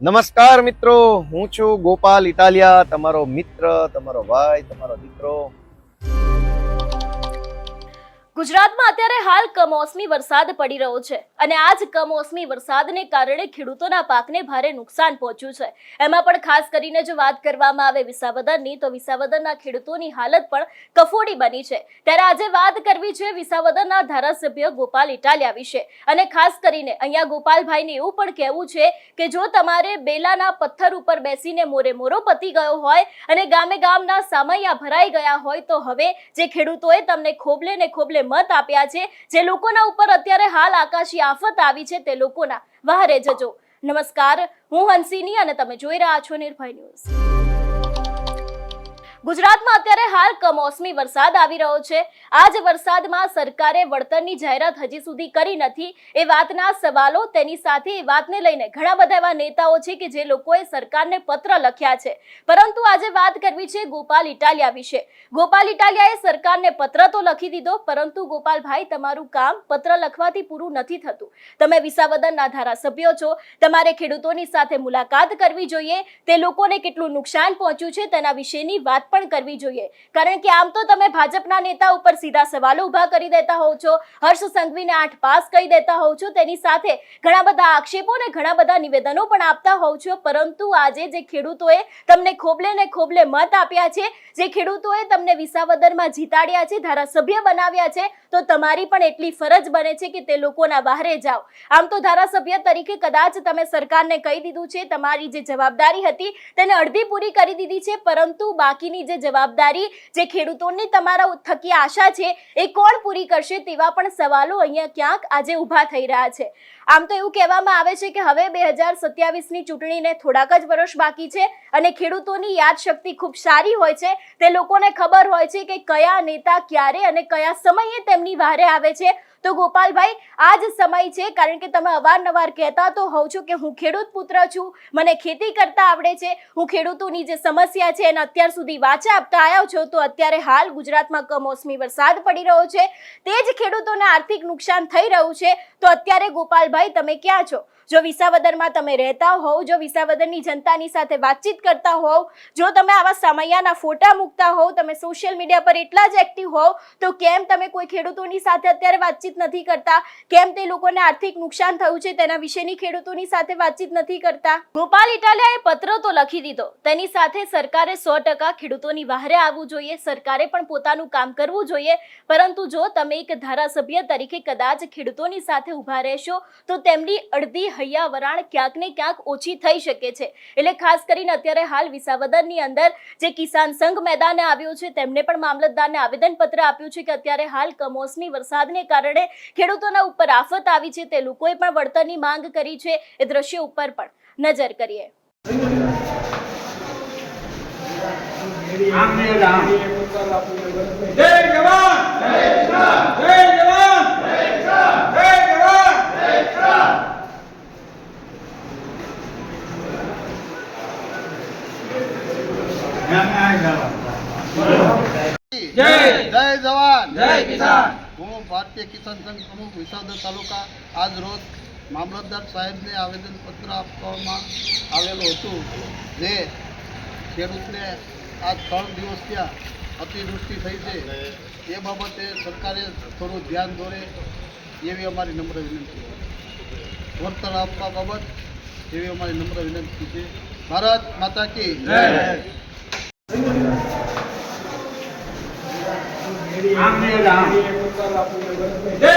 નમસ્કાર મિત્રો, હું છું ગોપાલ ઇટાલિયા, તમારો મિત્ર, તમારો ભાઈ, તમારો દીકરો. ગુજરાતમાં અત્યારે હાલ કમોસમી વરસાદ પડી રહ્યો છે અને આ જ કમોસમી વરસાદને કારણે ખેડૂતોના પાકને ભારે નુકસાન પહોંચ્યું છે. એમાં પણ ખાસ કરીને જો વાત કરવામાં આવે વિસાવદરની, તો વિસાવદરના ખેડૂતોની હાલત પણ કફોડી બની છે. ત્યારે આજે વાત કરવી છે વિસાવદરના ધારાસભ્ય ગોપાલ ઇટાલિયા વિશે. અને ખાસ કરીને અહીંયા ગોપાલભાઈને એવું પણ કહેવું છે કે જો તમારે બેલાના પથ્થર ઉપર બેસીને મોરે પતી ગયો હોય અને ગામે ગામના સામૈયા ભરાઈ ગયા હોય, તો હવે જે ખેડૂતોએ તમને ખોબલે ને ખોબલે મત આપ્યા છે, જે લોકોના ઉપર અત્યારે હાલ આકાશી આફત આવી છે, તે લોકોના વહારે જજો. નમસ્કાર, હું હંસિની અને તમે જોઈ રહ્યા છો નિર્ભય ન્યૂઝ. ગુજરાતમાં અત્યારે હાલ કમોસમી વરસાદ આવી રહ્યો છે. આ જ વરસાદમાં સરકારે વળતરની જાહેરાત હજી સુધી કરી નથી, એ વાતના સવાલો, તેની સાથે એ વાતને લઈને ઘણા બધા એવા નેતાઓ છે કે જે લોકોએ સરકારને પત્ર લખ્યા છે. પરંતુ આજે વાત કરવી છે ગોપાલ ઇટાલિયા વિશે. ગોપાલ ઇટાલિયાએ સરકારને પત્ર તો લખી દીધો, પરંતુ ગોપાલભાઈ, તમારું કામ પત્ર લખવાથી પૂરું નથી થતું. તમે વિસાવદરના ધારાસભ્યો છો, તમારે ખેડૂતોની સાથે મુલાકાત કરવી જોઈએ, તે લોકોને કેટલું નુકસાન પહોંચ્યું છે તેના વિશેની વાત પણ કરવી જોઈએ. કારણ કે આમ તો તમે ભાજપના નેતા ઉપર સીધા સવાલો ઉભા કરી દેતા હોવ છો, હર્ષ સંઘવીને 8 પાસ કહી દેતા હોવ છો, તેની સાથે ઘણા બધા આક્ષેપો અને ઘણા બધા નિવેદનો પણ આપતા હોવ છો. પરંતુ આજે જે ખેડૂતોએ તમને ખોબલે ને ખોબલે મત આપ્યા છે, જે ખેડૂતોએ તમને વિસાવદરમાં જીતાડ્યા છે, ધારાસભ્ય બનાવ્યા છે, તો તમારી પણ એટલી ફરજ બને છે કે તે લોકોના વહારે જાઓ. આમ તો ધારાસભ્ય તરીકે કદાચ તમે સરકારને કહી દીધું છે, તમારી જે જવાબદારી હતી તેને અડધી પૂરી કરી દીધી છે, પરંતુ બાકીની જે જવાબદારી, જે ખેડૂતોની તમારા થકી આશા છે, એ કોણ પૂરી કરશે, તેવા પણ સવાલો અહીંયા ક્યાંક આજે ઊભા થઈ રહ્યા છે. આમ તો એવું કહેવામાં આવે છે કે હવે 2027ની ચૂંટણીને થોડાક જ વર્ષ બાકી છે અને ખેડૂતોની યાદશક્તિ ખૂબ સારી હોય છે. તે લોકોને ખબર હોય છે કે કયા નેતા ક્યારે અને કયા સમયે તેમની વારે આવે છે. તો ગોપાલભાઈ, આ જ સમય છે. કારણ કે તમે અવારનવાર કહેતા તો હોવ છો કે હું ખેડૂત પુત્ર છું, મને ખેતી કરતા આવડે છે, હું ખેડૂતોની જે સમસ્યા છે એને અત્યાર સુધી વાચા આપતા આવ્યા છો. તો અત્યારે હાલ ગુજરાતમાં કમોસમી વરસાદ પડી રહ્યો છે, તે જ ખેડૂતોને આર્થિક નુકસાન થઈ રહ્યું છે. તો અત્યારે ગોપાલભાઈ, તમે ક્યાં છો? જો વિસાવદરમાં તમે રહેતા હોવ, જો વિસાવદરની જનતાની સાથે વાતચીત કરતા હોવ, જો તમે આવા સામૈયાના ફોટા મૂકતા હોવ, તમે સોશિયલ મીડિયા પર એટલા જ એક્ટિવ હોવ, તો કેમ તમે કોઈ ખેડૂતોની સાથે અત્યારે વાતચીત નથી કરતા? કેમ તે લોકોને આર્થિક નુકસાન થયું છે તેના વિશેની ખેડૂતોની સાથે વાતચીત નથી કરતા? ગોપાલ ઇટાલિયાએ પત્ર તો લખી દીધો, તેની સાથે સરકારે 100% ખેડૂતોની વહારે આવવું જોઈએ, સરકારે પણ પોતાનું કામ કરવું જોઈએ. પરંતુ જો તમે એક ધારાસભ્ય તરીકે કદાચ ખેડૂતોની સાથે ઊભા રહેશો, તો તેમની અડધી હૈયા વરાણ ક્યાંક ને ક્યાંક ઓછી થઈ શકે છે. એટલે ખાસ કરીને અત્યારે હાલ વિસાવદરની અંદર જે કિસાન સંઘ મેદાને આવ્યો છે, તેમને પણ મામલતદારને આવેદનપત્ર આપ્યું છે કે અત્યારે હાલ કમોસમી વરસાદને કારણે ખેડૂતોના ઉપર આફત આવી છે, તે લોકોએ પણ વળતરની માંગ કરી છે. એ દ્રશ્યો ઉપર પણ નજર કરીએ. જય જવાન, જય કિસાન, જય જવાન, જય કિસાન, જય જવાન, જય કિસાન. જય જવાન, જય કિસાન. હું ભારતીય કિસાન સંઘ પ્રમુખ વિસાવદર તાલુકા આજ રોજ મામલતદાર સાહેબને આવેદનપત્ર આપવામાં આવેલું હતું. જે ખેડૂતને આજ 3 દિવસ ત્યાં અતિવૃષ્ટિ થઈ છે, એ બાબતે સરકારે થોડું ધ્યાન દોરે એવી અમારી નમ્ર વિનંતી છે. વળતર આપવા બાબત એવી અમારી નમ્ર વિનંતી છે. ભારત માતા કી જય. જય જવાન, જય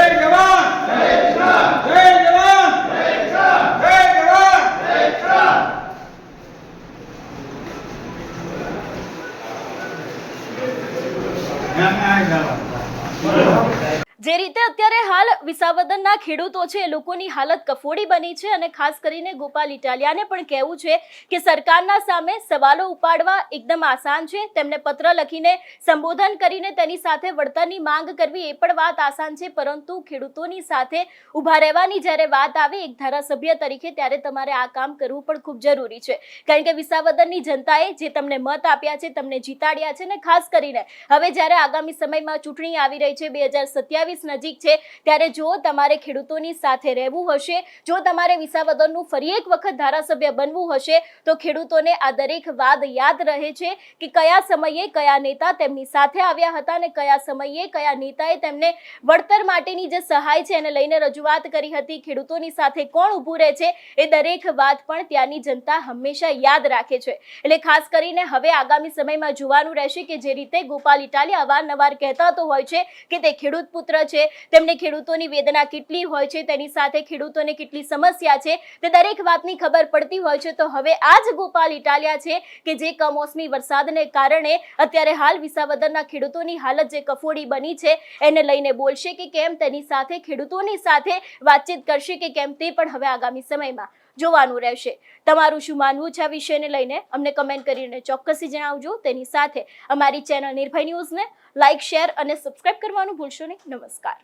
કિસાન, જય જવાન, જય કિસાન, જય જવાન, જય કિસાન. જે રીતે અત્યારે હાલ વિસાવદરના ખેડૂતો છે, એ લોકોની હાલત કફોડી બની છે. અને ખાસ કરીને ગોપાલ ઇટાલિયાને પણ કહેવું છે કે સરકારના સામે સવાલો ઉપાડવા એકદમ આસાન છે, તેમને પત્ર લખીને સંબોધન કરીને તેની સાથે વળતરની માંગ કરવી એ પણ વાત આસાન છે, પરંતુ ખેડૂતોની સાથે ઊભા રહેવાની જ્યારે વાત આવે એક ધારાસભ્ય તરીકે, ત્યારે તમારે આ કામ કરવું પણ ખૂબ જરૂરી છે. કારણ કે વિસાવદરની જનતાએ જે તમને મત આપ્યા છે, તમને જીતાડ્યા છે, અને ખાસ કરીને હવે જ્યારે આગામી સમયમાં ચૂંટણી આવી રહી છે, 2027 નજીક છે, ત્યારે જો તમારે ખેડૂતોની સાથે રહેવું હશે, જો તમારે વિસાવદરનું ફરી એક વખત ધારાસભ્ય બનવું હશે, તો ખેડૂતોને આ દરેક વાત યાદ રહે છે કે કયા સમયે કયા નેતા તેમની સાથે આવ્યા હતા અને કયા સમયે કયા નેતાએ તેમને વળતર માટેની જે સહાય છે એને લઈને રજૂઆત કરી હતી, ખેડૂતોની સાથે કોણ ઊભું રહે છે, એ દરેક વાત પણ ત્યાંની જનતા હંમેશા યાદ રાખે છે. એટલે ખાસ કરીને હવે આગામી સમયમાં જોવાનું રહેશે કે જે રીતે ગોપાલ ઇટાલિયા અવારનવાર કહેતા તો હોય છે કે તે ખેડૂત પુત્ર છે, તેમને ખેડૂતોની વેદના કેટલી હોય છે, તેની સાથે ખેડૂતોને કેટલી સમસ્યા છે, તે દરેક વાતની ખબર પડતી હોય છે. તો હવે આ જ ગોપાલ ઇટાલિયા છે કે જે કમોસમી વરસાદને કારણે અત્યારે હાલ વિસાવદરના ખેડૂતોની હાલત જે કફોડી બની છે એને લઈને બોલશે કે કેમ, તેની સાથે ખેડૂતોની સાથે વાતચીત કરશે કે કેમ, તે પણ હવે આગામી સમયમાં જોવાનું રહેશે. તમારું શું માનવું છે આ વિષયને લઈને અમને કમેન્ટ કરીને ચોક્કસથી જણાવજો. તેની સાથે અમારી ચેનલ નિર્ભય ન્યૂઝને લાઇક, શેર અને સબસ્ક્રાઇબ કરવાનું ભૂલશો નહીં. નમસ્કાર.